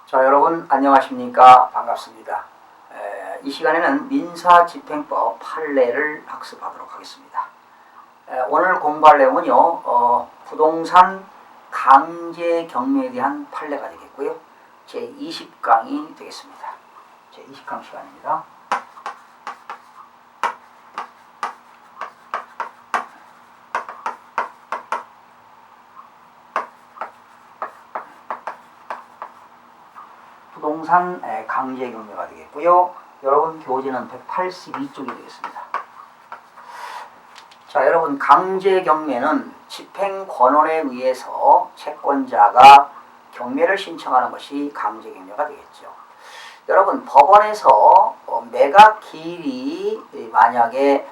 자, 여러분 안녕하십니까? 반갑습니다. 이 시간에는 민사집행법 판례를 학습하도록 하겠습니다. 오늘 공부할 내용은요, 부동산 강제 경매에 대한 판례가 되겠고요. 제20강이 되겠습니다. 제20강 시간입니다. 부동산 강제 경매가 되겠고요. 여러분 교재는 182쪽이 되겠습니다. 자, 여러분 강제 경매는 집행권원에 의해서 채권자가 경매를 신청하는 것이 강제 경매가 되겠죠. 여러분 법원에서 매각 기일이 만약에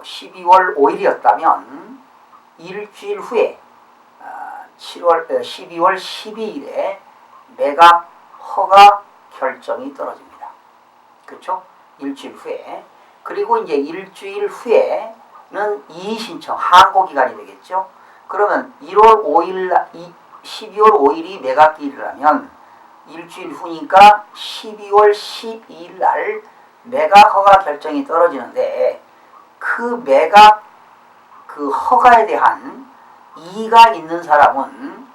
12월 5일이었다면 일주일 후에 12월 12일에 매각 허가 결정이 떨어집니다. 그렇죠? 일주일 후에. 그리고 이제 일주일 후에는 이의신청, 항고 기간이 되겠죠. 그러면 12월 5일이 매각 기일이라면 일주일 후니까 12월 12일 날 매각 허가 결정이 떨어지는데 그 매각 그 허가에 대한 이의가 있는 사람은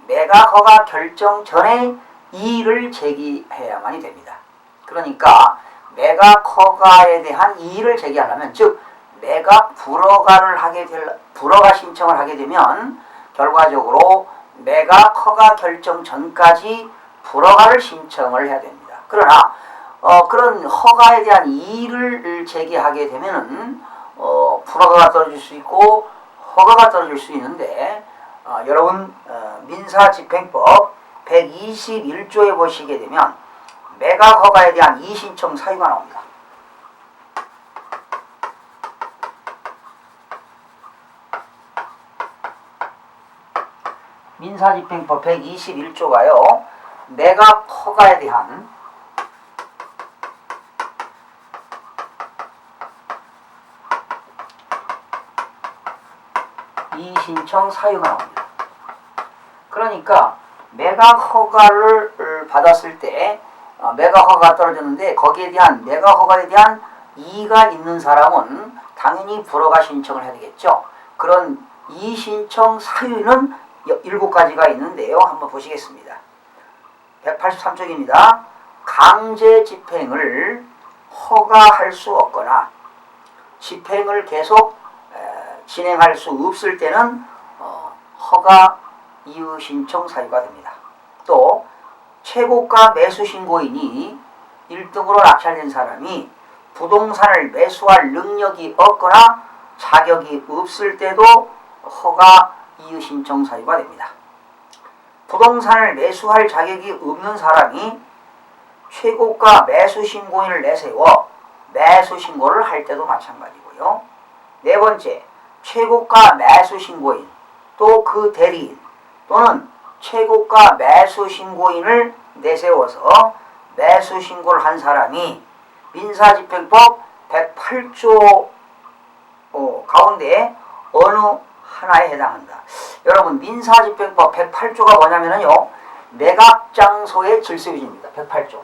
매각 허가 결정 전에 이의를 제기해야만이 됩니다. 그러니까 매각 허가에 대한 이의를 제기하려면, 즉 매각 불허가 신청을 하게 되면 결과적으로 매각 허가 결정 전까지 불허가를 신청을 해야 됩니다. 그러나 그런 허가에 대한 이의를 제기하게 되면은 불허가가 떨어질 수 있고 허가가 떨어질 수 있는데 여러분 민사집행법 121조에 보시게 되면 매각 허가에 대한 이의신청 사유가 나옵니다. 민사집행법 121조가요. 매각 허가에 대한 이의신청 사유가 나옵니다. 그러니까 매각 허가를 받았을 때 매각 허가가 떨어졌는데 거기에 대한 매각 허가에 대한 이의가 있는 사람은 당연히 불허가 신청을 해야 되겠죠. 그런 이의신청 사유는 7가지가 있는데요. 한번 보시겠습니다. 183쪽입니다. 강제 집행을 허가할 수 없거나 집행을 계속 진행할 수 없을 때는 허가 이의 신청 사유가 됩니다. 또 최고가 매수 신고인이 1등으로 낙찰된 사람이 부동산을 매수할 능력이 없거나 자격이 없을 때도 허가 이의 신청 사유가 됩니다. 부동산을 매수할 자격이 없는 사람이 최고가 매수 신고인을 내세워 매수 신고를 할 때도 마찬가지고요. 네 번째, 최고가 매수 신고인 또 그 대리인 또는 최고가 매수 신고인을 내세워서 매수 신고를 한 사람이 민사집행법 108조 가운데 어느 하나에 해당한다. 여러분 민사집행법 108조가 뭐냐면요, 매각장소의 질서유지입니다. 108조.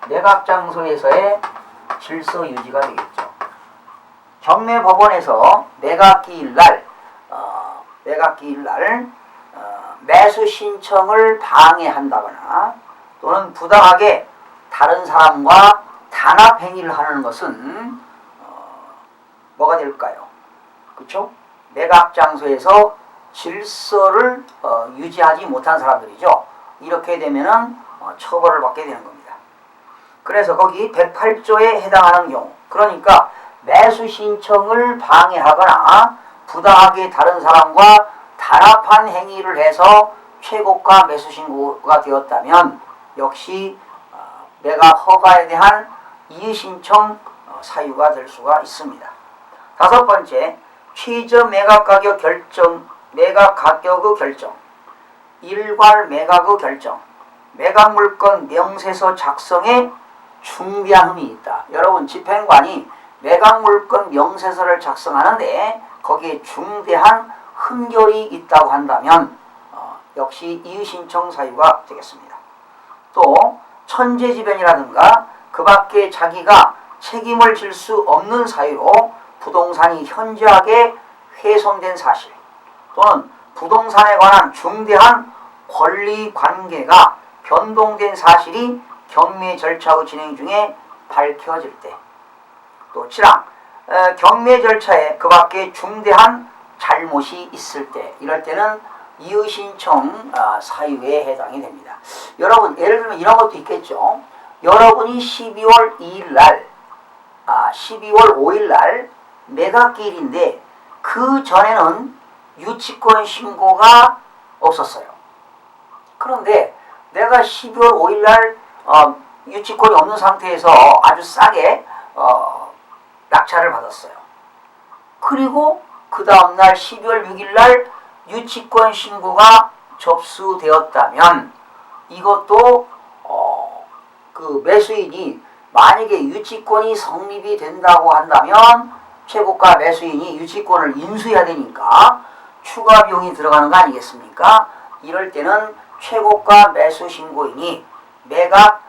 매각장소에서의 질서유지가 되겠죠. 경매법원에서 매각기일날 매수 신청을 방해한다거나 또는 부당하게 다른 사람과 단합 행위를 하는 것은 뭐가 될까요? 그렇죠? 매각장소에서 질서를 유지하지 못한 사람들이죠. 이렇게 되면은 처벌을 받게 되는 겁니다. 그래서 거기 108조에 해당하는 경우, 그러니까 매수 신청을 방해하거나 부당하게 다른 사람과 단합한 행위를 해서 최고가 매수 신고가 되었다면 역시 매각 허가에 대한 이의 신청 사유가 될 수가 있습니다. 다섯 번째, 최저 매각 가격 결정, 매각 가격의 결정, 일괄 매각의 결정, 매각 물건 명세서 작성에 중대함이 있다. 여러분 집행관이 매각물건 명세서를 작성하는데 거기에 중대한 흠결이 있다고 한다면 역시 이의신청 사유가 되겠습니다. 또 천재지변이라든가 그 밖에 자기가 책임을 질 수 없는 사유로 부동산이 현저하게 훼손된 사실 또는 부동산에 관한 중대한 권리관계가 변동된 사실이 경매 절차의 진행 중에 밝혀질 때, 또 7항 경매 절차에 그 밖에 중대한 잘못이 있을 때, 이럴 때는 이의신청 사유에 해당이 됩니다. 여러분 예를 들면 이런 것도 있겠죠. 여러분이 12월 2일 날 12월 5일 날 매각기일인데 그 전에는 유치권 신고가 없었어요. 그런데 내가 12월 5일 날 유치권이 없는 상태에서 아주 싸게 낙찰을 받았어요. 그리고 그 다음날 12월 6일 날 유치권 신고가 접수되었다면 이것도 그 매수인이 만약에 유치권이 성립이 된다고 한다면 최고가 매수인이 유치권을 인수해야 되니까 추가 비용이 들어가는 거 아니겠습니까? 이럴 때는 최고가 매수 신고인이 매각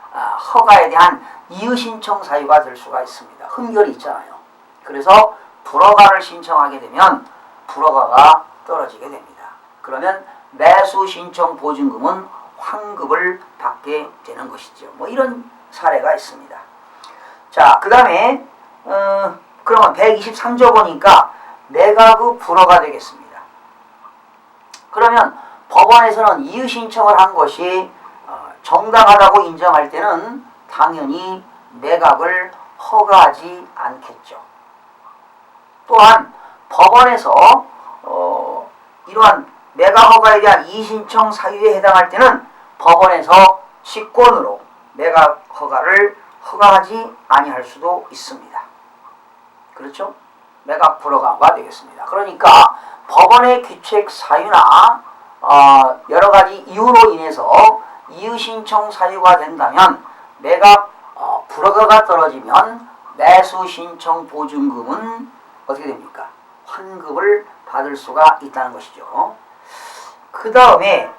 허가에 대한 이의신청 사유가 될 수가 있습니다. 흠결이 있잖아요. 그래서 불허가를 신청하게 되면 불허가가 떨어지게 됩니다. 그러면 매수 신청 보증금은 환급을 받게 되는 것이죠. 뭐 이런 사례가 있습니다. 자, 그 다음에 그러면 123조 보니까 매각의 불허가 되겠습니다. 그러면 법원에서는 이의신청을 한 것이 정당하다고 인정할 때는 당연히 매각을 허가하지 않겠죠. 또한 법원에서 이러한 매각 허가에 대한 이의신청 사유에 해당할 때는 법원에서 직권으로 매각 허가를 허가하지 아니할 수도 있습니다. 그렇죠? 매각 불허가가 되겠습니다. 그러니까 법원의 귀책 사유나 여러 가지 이유로 인해서 이의신청 사유가 된다면 매각 불허가가 떨어지면 매수신청 보증금은 어떻게 됩니까? 환급을 받을 수가 있다는 것이죠. 그 다음에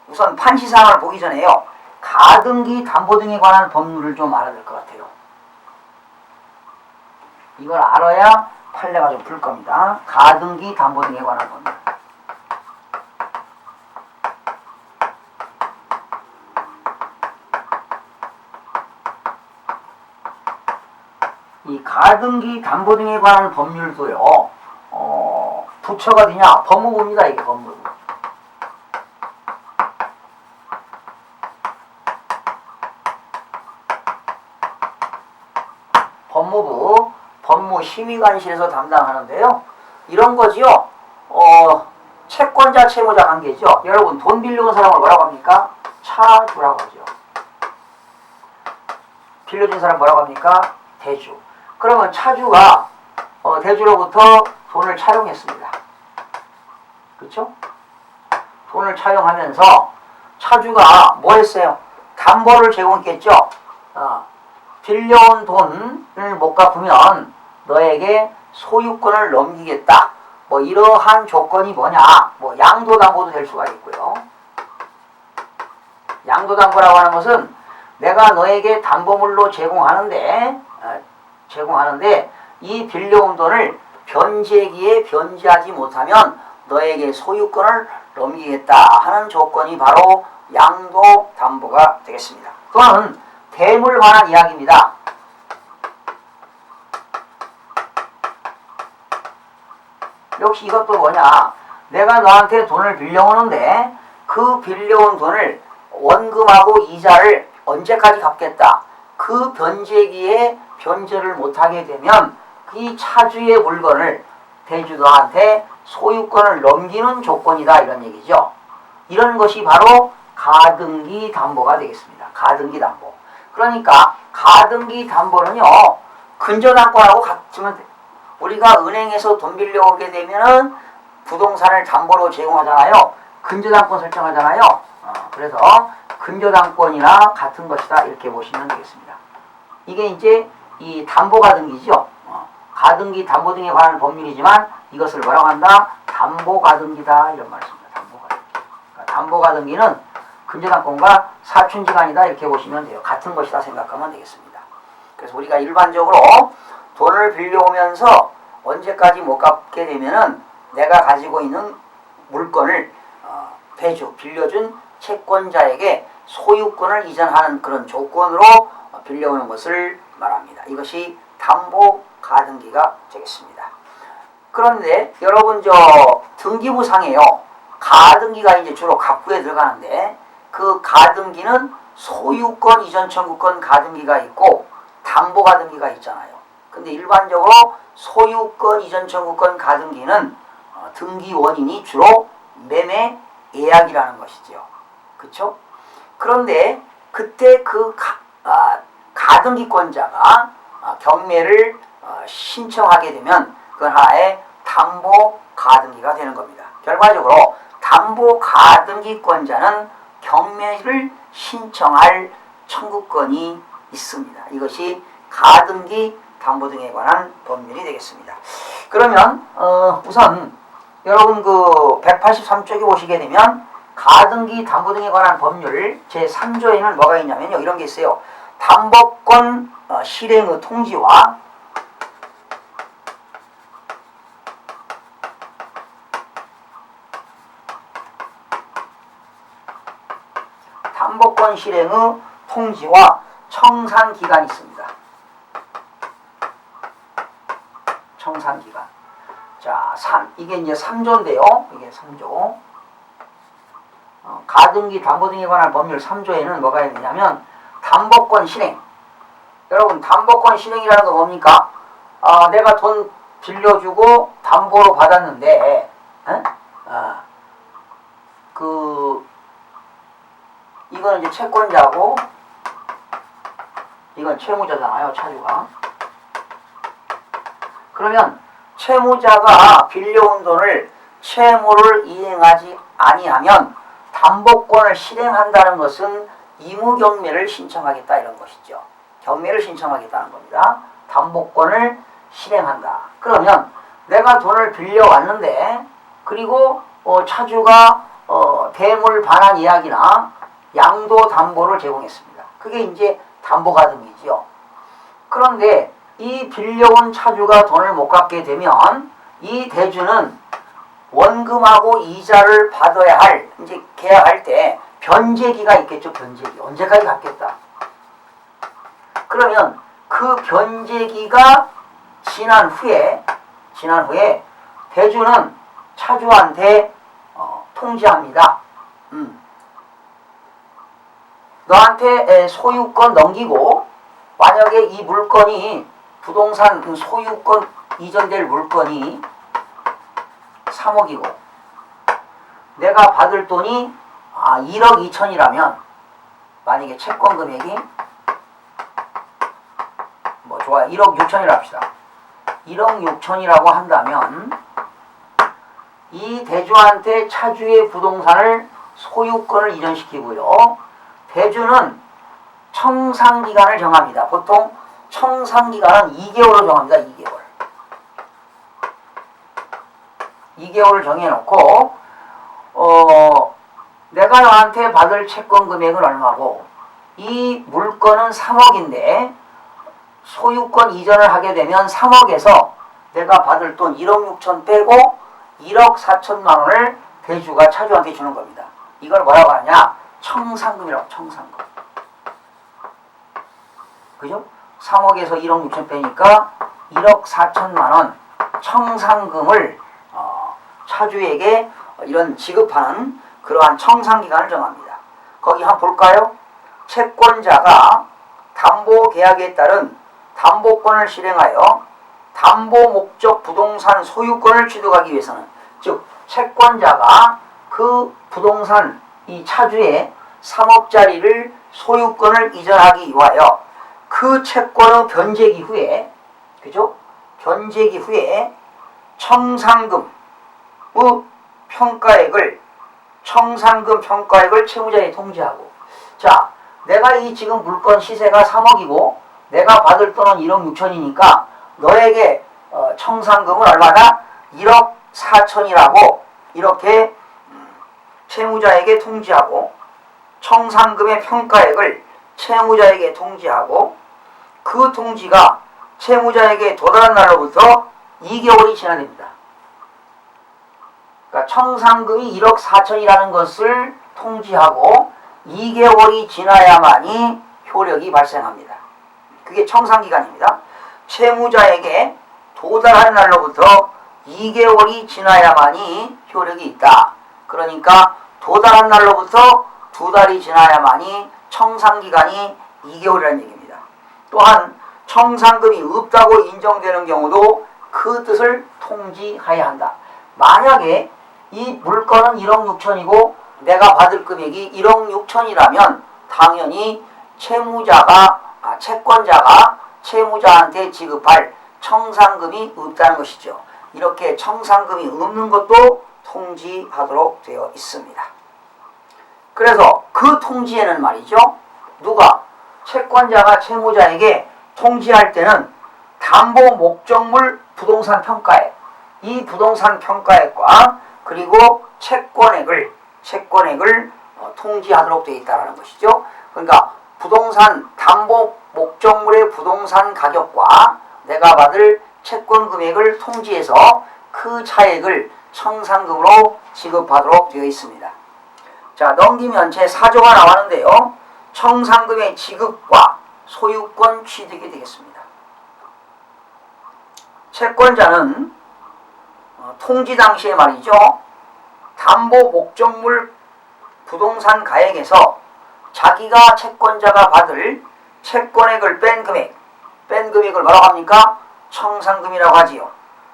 우선 판시사항을 보기 전에요. 가등기 담보 등에 관한 법률을 좀 알아야 될 것 같아요. 이걸 알아야 판례가 좀 풀 겁니다. 가등기 담보 등에 관한 법률. 이 가등기 담보 등에 관한 법률도요. 부처가 어디냐? 법무부입니다. 이게 법무부. 법무부 법무심의관실에서 담당하는데요. 이런 거지요. 채권자 채무자 관계죠. 여러분 돈 빌려온 사람을 뭐라고 합니까? 차주라고 하죠. 빌려준 사람 뭐라고 합니까? 대주. 그러면 차주가 대주로부터 돈을 차용했습니다. 그렇죠? 돈을 차용하면서 차주가 뭐 했어요? 담보를 제공했겠죠. 빌려온 돈을 못 갚으면 너에게 소유권을 넘기겠다. 뭐 이러한 조건이 뭐냐? 뭐 양도담보도 될 수가 있고요. 양도담보라고 하는 것은 내가 너에게 담보물로 제공하는데 이 빌려온 돈을 변제기에 변제하지 못하면 너에게 소유권을 넘기겠다 하는 조건이 바로 양도담보가 되겠습니다. 또는 대물 관한 이야기입니다. 역시 이것도 뭐냐? 내가 너한테 돈을 빌려오는데 그 빌려온 돈을 원금하고 이자를 언제까지 갚겠다. 그 변제기에 변제를 못하게 되면 이 차주의 물건을 대주도한테 소유권을 넘기는 조건이다 이런 얘기죠. 이런 것이 바로 가등기 담보가 되겠습니다. 가등기 담보. 그러니까 가등기 담보는요. 근저당권하고 같으면 돼요. 우리가 은행에서 돈 빌려오게 되면은 부동산을 담보로 제공하잖아요. 근저당권 설정하잖아요. 그래서 근저당권이나 같은 것이다 이렇게 보시면 되겠습니다. 이게 이제 이 담보가등기죠. 가등기, 담보 등에 관한 법률이지만 이것을 뭐라고 한다? 담보가등기다 이런 말씀입니다. 담보가등기. 그러니까 담보가등기는 근저당권과 사춘지간이다 이렇게 보시면 돼요. 같은 것이다 생각하면 되겠습니다. 그래서 우리가 일반적으로 돈을 빌려오면서 언제까지 못 갚게 되면은 내가 가지고 있는 물건을 배주, 빌려준 채권자에게 소유권을 이전하는 그런 조건으로 빌려오는 것을 말합니다. 이것이 담보가등기가 되겠습니다. 그런데 여러분 등기부상에요. 가등기가 이제 주로 갑구에 들어가는데 그 가등기는 소유권 이전 청구권 가등기가 있고 담보가등기가 있잖아요. 근데 일반적으로 소유권 이전 청구권 가등기는 등기 원인이 주로 매매 예약이라는 것이죠. 그렇죠? 그런데 그때 그 가등기권자가 경매를 신청하게 되면 그건 하나의 담보가등기가 되는 겁니다. 결과적으로 담보가등기권자는 경매를 신청할 청구권이 있습니다. 이것이 가등기, 담보 등에 관한 법률이 되겠습니다. 그러면 우선 여러분 그 183쪽에 보시게 되면 가등기, 담보 등에 관한 법률 제3조에는 뭐가 있냐면요. 이런 게 있어요. 담보권 실행의 통지와 담보권 실행의 통지와 청산기간이 있습니다. 청산기간. 자, 이게 이제 3조인데요. 이게 3조. 가등기, 담보 등에 관한 법률 3조에는 뭐가 있냐면 담보권 실행. 여러분, 담보권 실행이라는 거 뭡니까? 내가 돈 빌려주고 담보로 받았는데, 이거는 이제 채권자고, 이건 채무자잖아요, 차주가. 그러면 채무자가 빌려온 돈을 채무를 이행하지 아니하면 담보권을 실행한다는 것은 의무경매를 신청하겠다 이런 것이죠. 경매를 신청하겠다는 겁니다. 담보권을 실행한다. 그러면 내가 돈을 빌려왔는데 그리고 차주가 대물 반환 이야기나 양도 담보를 제공했습니다. 그게 이제 담보가등기지요. 그런데 이 빌려온 차주가 돈을 못 갚게 되면 이 대주는 원금하고 이자를 받아야 할, 이제 계약할 때 변제기가 있겠죠. 변제기. 언제까지 갚겠다. 그러면 그 변제기가 지난 후에 대주는 차주한테 통지합니다. 너한테 소유권 넘기고 만약에 이 물건이 부동산 소유권 이전될 물건이 3억이고 내가 받을 돈이 1억 2천이라면 만약에 채권 금액이 좋아요. 1억 6천이라 합시다. 1억 6천이라고 한다면 이 대주한테 차주의 부동산을 소유권을 이전시키고요. 대주는 청산기간을 정합니다. 보통 청산기간은 2개월로 정합니다. 2개월을 정해놓고 내가 너한테 받을 채권 금액은 얼마고 이 물건은 3억인데 소유권 이전을 하게 되면 3억에서 내가 받을 돈 1억 6천 빼고 1억 4천만 원을 대주가 차주한테 주는 겁니다. 이걸 뭐라고 하냐? 청산금이라고. 청산금. 그죠? 3억에서 1억 6천 빼니까 1억 4천만 원 청산금을 차주에게 이런 지급하는 그러한 청산기간을 정합니다. 거기 한번 볼까요? 채권자가 담보계약에 따른 담보권을 실행하여 담보 목적 부동산 소유권을 취득하기 위해서는, 즉 채권자가 그 부동산 이 차주의 3억짜리를 소유권을 이전하기 위하여 그 채권의 변제기 후에, 그죠? 변제기 후에 청산금의 청산금 평가액을 채무자에 통지하고, 자, 내가 이 지금 물건 시세가 3억이고 내가 받을 돈은 1억 6천이니까 너에게 청산금은 얼마다? 1억 4천이라고 이렇게 채무자에게 통지하고 청산금의 평가액을 채무자에게 통지하고 그 통지가 채무자에게 도달한 날로부터 2개월이 지나야 됩니다. 그러니까 청산금이 1억 4천이라는 것을 통지하고 2개월이 지나야만이 효력이 발생합니다. 그게 청산기간입니다. 채무자에게 도달한 날로부터 2개월이 지나야만이 효력이 있다. 그러니까 도달한 날로부터 2달이 지나야만이 청산기간이 2개월이라는 얘기입니다. 또한 청산금이 없다고 인정되는 경우도 그 뜻을 통지해야 한다. 만약에 이 물건은 1억 6천이고 내가 받을 금액이 1억 6천이라면 당연히 채권자가 채무자한테 지급할 청산금이 없다는 것이죠. 이렇게 청산금이 없는 것도 통지하도록 되어 있습니다. 그래서 그 통지에는 말이죠. 누가? 채권자가 채무자에게 통지할 때는 담보 목적물 부동산 평가액, 이 부동산 평가액과 그리고 채권액을 통지하도록 되어 있다는 것이죠. 그러니까 부동산 담보 목적물의 부동산 가격과 내가 받을 채권 금액을 통지해서 그 차액을 청산금으로 지급하도록 되어 있습니다. 자, 넘기면 제4조가 나왔는데요. 청산금의 지급과 소유권 취득이 되겠습니다. 채권자는 통지 당시에 말이죠. 담보 목적물 부동산 가액에서 자기가 채권자가 받을 채권액을 뺀 금액을 뭐라고 합니까? 청산금이라고 하지요.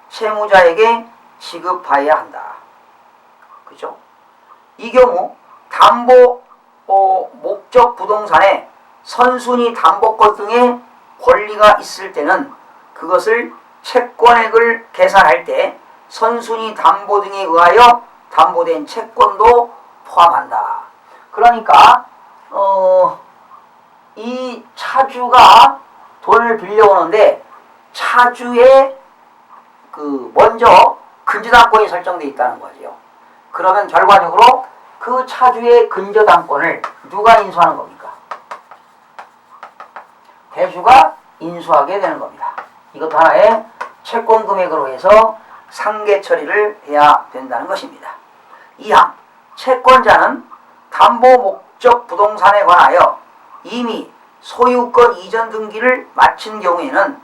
채무자에게 지급하여야 한다. 그죠? 이 경우 담보 목적 부동산에 선순위 담보권 등의 권리가 있을 때는 그것을 채권액을 계산할 때 선순위 담보 등에 의하여 담보된 채권도 포함한다. 그러니까 이 차주가 돈을 빌려오는데 차주의 먼저 근저당권이 설정되어 있다는 거죠. 그러면 결과적으로 그 차주의 근저당권을 누가 인수하는 겁니까? 대주가 인수하게 되는 겁니다. 이것도 하나의 채권 금액으로 해서 상계 처리를 해야 된다는 것입니다. 2항, 채권자는 담보 목적 부동산에 관하여 이미 소유권 이전 등기를 마친 경우에는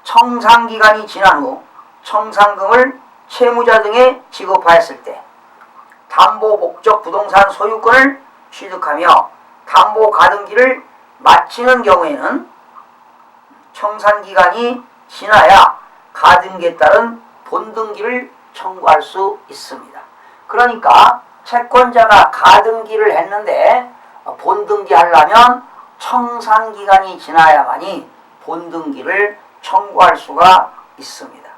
청산기간이 지난 후 청산금을 채무자 등에 지급하였을 때 담보 목적 부동산 소유권을 취득하며 담보 가등기를 마치는 경우에는 청산기간이 지나야 가등기에 따른 본등기를 청구할 수 있습니다. 그러니까 채권자가 가등기를 했는데 본등기 하려면 청산기간이 지나야만이 본등기를 청구할 수가 있습니다.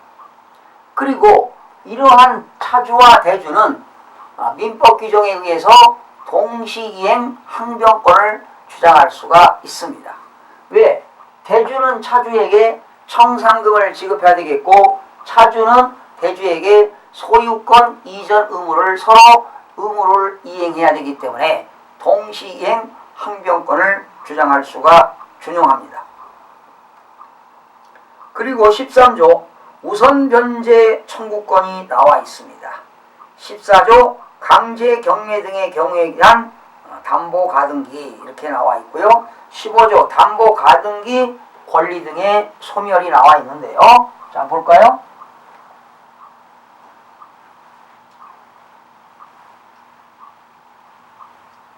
그리고 이러한 차주와 대주는 민법 규정에 의해서 동시이행 항변권을 주장할 수가 있습니다. 왜? 대주는 차주에게 청산금을 지급해야 되겠고 차주는 대주에게 소유권 이전 의무를 서로 의무를 이행해야 되기 때문에 동시이행 항변권을 주장할 수가 준용합니다. 그리고 13조 우선 변제 청구권이 나와 있습니다. 14조 강제 경매 등의 경우에 대한 담보 가등기 이렇게 나와 있고요. 15조 담보 가등기 권리 등의 소멸이 나와 있는데요. 자, 볼까요?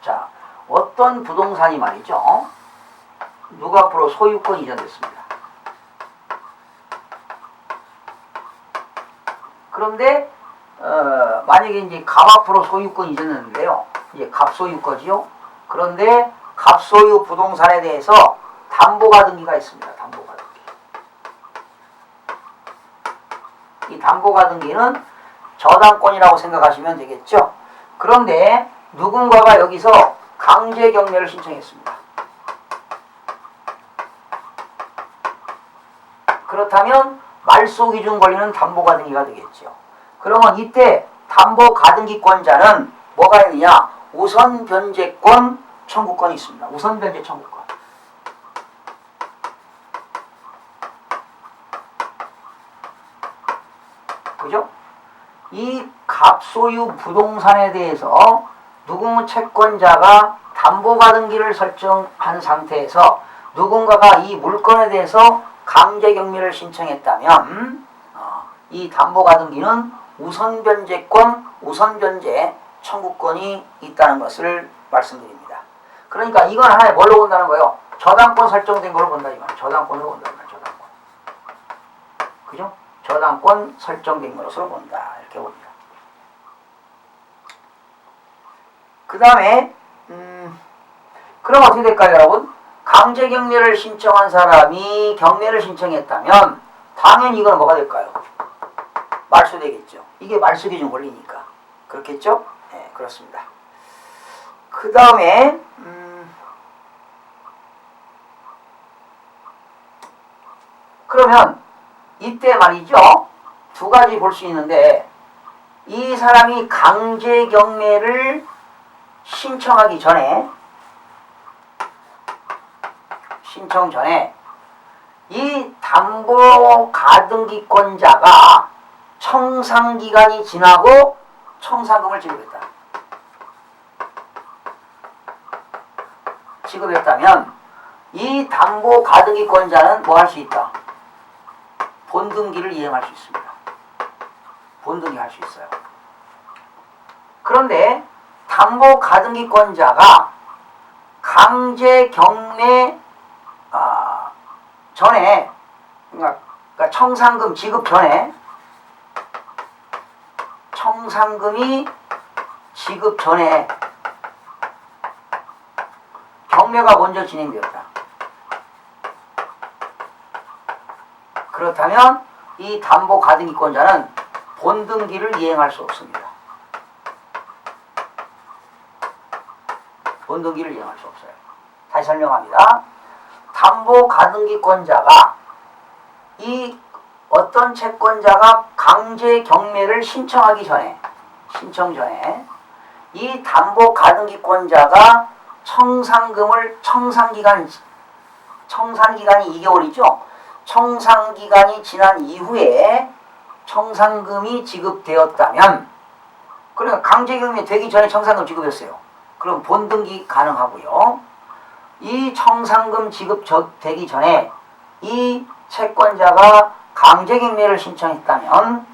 자, 어떤 부동산이 말이죠. 누구 앞으로 소유권 이전됐습니다. 그런데 만약에 이제 갑 앞으로 소유권 이전했는데요. 이제 갑소유권이요. 그런데 갑소유 부동산에 대해서 담보가등기가 있습니다. 담보가등기. 이 담보가등기는 저당권이라고 생각하시면 되겠죠. 그런데 누군가가 여기서 강제경매를 신청했습니다. 그렇다면 말소기준 권리는 담보가등기가 되겠죠. 그러면 이때 담보가등기권자는 뭐가 있느냐? 우선변제권 청구권이 있습니다. 우선변제 청구권. 그죠? 이 갑소유 부동산에 대해서 누구 채권자가 담보가등기를 설정한 상태에서 누군가가 이 물건에 대해서 강제경매를 신청했다면 이 담보가등기는 우선변제권, 우선변제 청구권이 있다는 것을 말씀드립니다. 그러니까 이건 하나에 뭘로 본다는 거예요? 저당권 설정된 걸로 본다 이 말이에요. 저당권으로 본다는 거예요. 저당권. 그죠? 저당권 설정된 것으로 본다. 이렇게 봅니다. 그 다음에 그럼 어떻게 될까요, 여러분? 강제경매를 신청한 사람이 경매를 신청했다면 당연히 이건 뭐가 될까요? 말소되겠죠. 이게 말소기준 권리니까. 그렇겠죠? 네, 그렇습니다. 그 다음에 그러면 이때 말이죠. 두 가지 볼 수 있는데 이 사람이 강제경매를 신청하기 전에 신청 전에 이 담보가등기권자가 청산기간이 지나고 청산금을 지급했다면 이 담보가등기권자는 뭐 할 수 있다? 본등기를 이행할 수 있습니다. 본등기 할 수 있어요. 그런데 담보가등기권자가 강제경매 전에, 그러니까 청산금 지급 전에, 청산금이 지급 전에 경매가 먼저 진행되었다. 그렇다면 이 담보가등기권자는 본등기를 이행할 수 없습니다. 본등기를 이행할 수 없어요. 다시 설명합니다. 담보가등기권자가 이 어떤 채권자가 강제경매를 신청하기 전에, 신청 전에 이 담보가등기권자가 청산금을 청산기간이 2개월이죠. 청산기간이 지난 이후에 청산금이 지급되었다면, 그러니까 강제경매 되기 전에 청산금 지급했어요. 그럼 본등기 가능하고요. 이 청산금 지급되기 전에 이 채권자가 강제경매를 신청했다면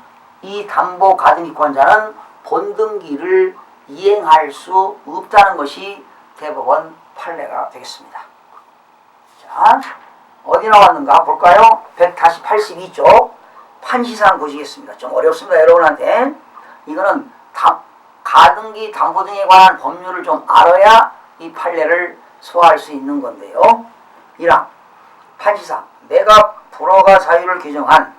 이 담보가등기권자는 본등기를 이행할 수 없다는 것이 대법원 판례가 되겠습니다. 자, 어디 나왔는가 볼까요? 182쪽 판시사항 보시겠습니다. 좀 어렵습니다, 여러분한테. 이거는 가등기, 담보 등에 관한 법률을 좀 알아야 이 판례를 소화할 수 있는 건데요. 1항 판시사항 매각 불허가 사유를 규정한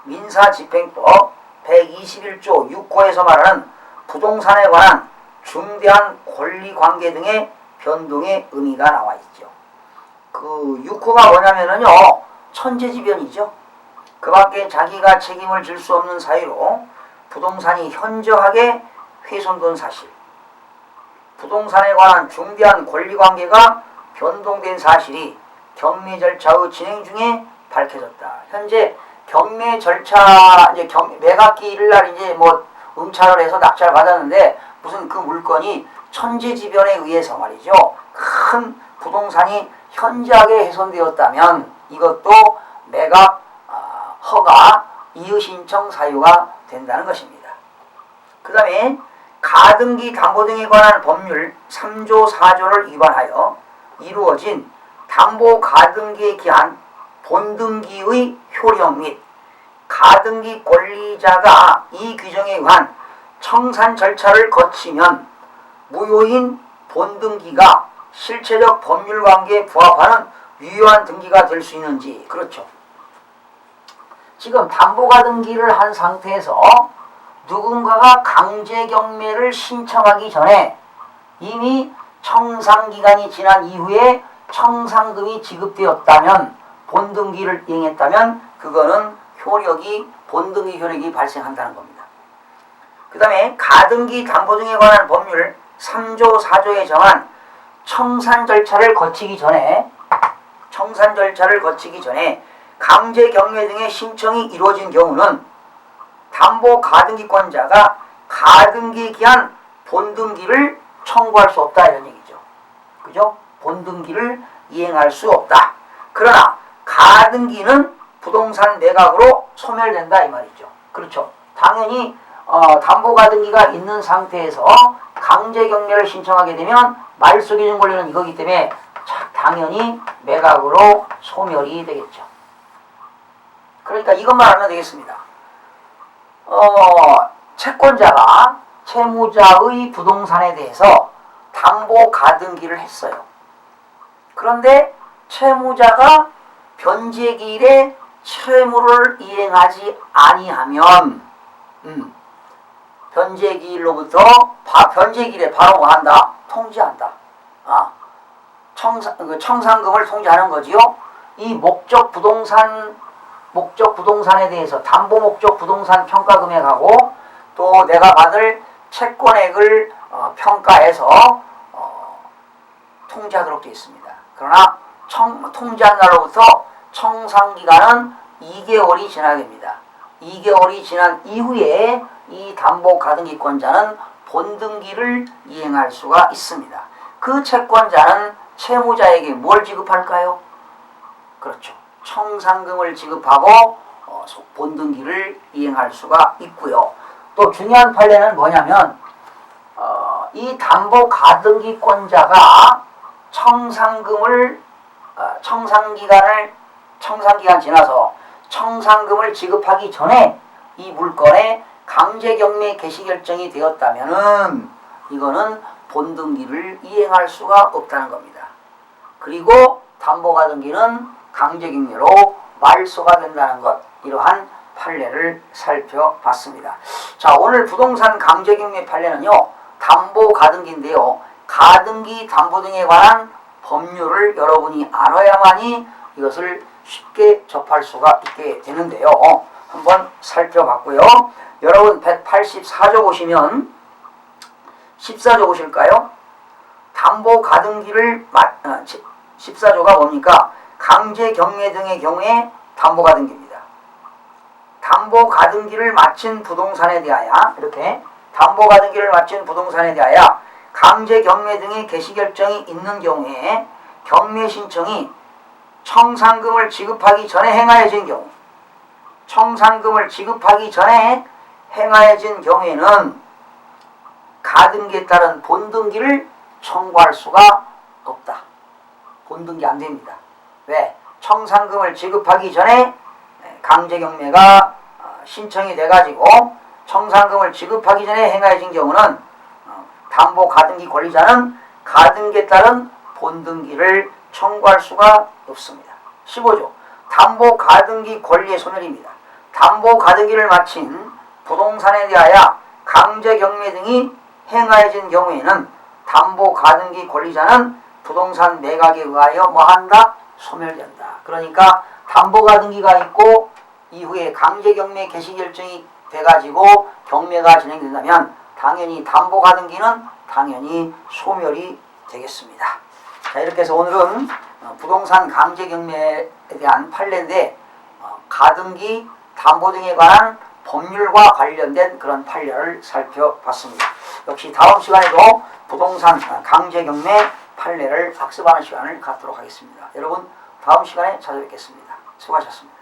민사집행법 121조 6호에서 말하는 부동산에 관한 중대한 권리관계 등의 변동의 의미가 나와 있죠. 그 6호가 뭐냐면은요, 천재지변이죠. 그 밖에 자기가 책임을 질 수 없는 사유로 부동산이 현저하게 훼손된 사실, 부동산에 관한 중대한 권리관계가 변동된 사실이 경매 절차의 진행 중에 밝혀졌다. 현재 경매 절차, 이제 매각기 1날 이제 뭐 응찰을 해서 낙찰을 받았는데 무슨 그 물건이 천재지변에 의해서 말이죠. 큰 부동산이 현저하게 훼손되었다면 이것도 매각 허가 이의신청 사유가 된다는 것입니다. 그 다음에 가등기 담보 등에 관한 법률 3조 4조를 위반하여 이루어진 담보 가등기에 기한 본등기의 효력 및 가등기 권리자가 이 규정에 의한 청산 절차를 거치면 무효인 본등기가 실체적 법률관계에 부합하는 유효한 등기가 될 수 있는지. 그렇죠. 지금 담보가등기를 한 상태에서 누군가가 강제경매를 신청하기 전에 이미 청산기간이 지난 이후에 청산금이 지급되었다면, 본등기를 이행했다면 그거는 효력이 본등기 효력이 발생한다는 겁니다. 그 다음에 가등기 담보 등에 관한 법률 3조 4조에 정한 청산 절차를 거치기 전에 강제 경매 등의 신청이 이루어진 경우는 담보 가등기권자가 가등기에 기한 본등기를 청구할 수 없다 이런 얘기죠. 그죠? 본등기를 이행할 수 없다. 그러나 가등기는 부동산 매각으로 소멸된다 이 말이죠. 그렇죠. 당연히 담보 가등기가 있는 상태에서 강제 경매를 신청하게 되면 말소기준 권리는 이거기 때문에 당연히 매각으로 소멸이 되겠죠. 그러니까 이것만 알면 되겠습니다. 채권자가 채무자의 부동산에 대해서 담보 가등기를 했어요. 그런데 채무자가 변제기일에 채무를 이행하지 아니하면 변제기일로부터 변제기일에 바로 뭐 한다? 통지한다. 청산금을 통지하는 거지요. 이 목적 부동산에 대해서 담보 목적 부동산 평가 금액하고 또 내가 받을 채권액을 평가해서 통지하도록 되어 있습니다. 그러나 통지한 날로부터 청산기간은 2개월이 지나야 됩니다. 2개월이 지난 이후에 이 담보 가등기권자는 본등기를 이행할 수가 있습니다. 그 채권자는 채무자에게 뭘 지급할까요? 그렇죠. 청산금을 지급하고 본등기를 이행할 수가 있고요. 또 중요한 판례는 뭐냐면 이 담보 가등기권자가 청산기간 지나서 청산금을 지급하기 전에 이 물건에 강제경매 개시결정이 되었다면은 이거는 본등기를 이행할 수가 없다는 겁니다. 그리고 담보가등기는 강제경매로 말소가 된다는 것, 이러한 판례를 살펴봤습니다. 자, 오늘 부동산 강제경매 판례는요, 담보가등기인데요. 가등기 담보 등에 관한 법률을 여러분이 알아야만이 이것을 쉽게 접할 수가 있게 되는데요. 한번 살펴봤고요. 여러분 184조 보시면 14조 보실까요? 담보 가등기를 14조가 뭡니까? 강제 경매 등의 경우에 담보 가등기입니다. 담보 가등기를 마친 부동산에 대하여 이렇게 담보 가등기를 마친 부동산에 대하여 강제 경매 등의 개시 결정이 있는 경우에 경매 신청이 청산금을 지급하기 전에 행하여진 경우, 청산금을 지급하기 전에 행하여진 경우에는 가등기에 따른 본등기를 청구할 수가 없다. 본등기 안 됩니다. 왜? 청산금을 지급하기 전에 강제경매가 신청이 돼가지고 청산금을 지급하기 전에 행하여진 경우는 담보 가등기 권리자는 가등기에 따른 본등기를 청구할 수가 없습니다. 15조 담보 가등기 권리의 소멸입니다. 담보 가등기를 마친 부동산에 대하여 강제 경매 등이 행하여진 경우에는 담보 가등기 권리자는 부동산 매각에 의하여 뭐한다? 소멸된다. 그러니까 담보 가등기가 있고 이후에 강제 경매 개시 결정이 돼가지고 경매가 진행된다면 당연히 담보 가등기는 당연히 소멸이 되겠습니다. 자, 이렇게 해서 오늘은 부동산 강제 경매에 대한 판례인데 가등기, 담보 등에 관한 법률과 관련된 그런 판례를 살펴봤습니다. 역시 다음 시간에도 부동산 강제 경매 판례를 학습하는 시간을 갖도록 하겠습니다. 여러분 다음 시간에 찾아뵙겠습니다. 수고하셨습니다.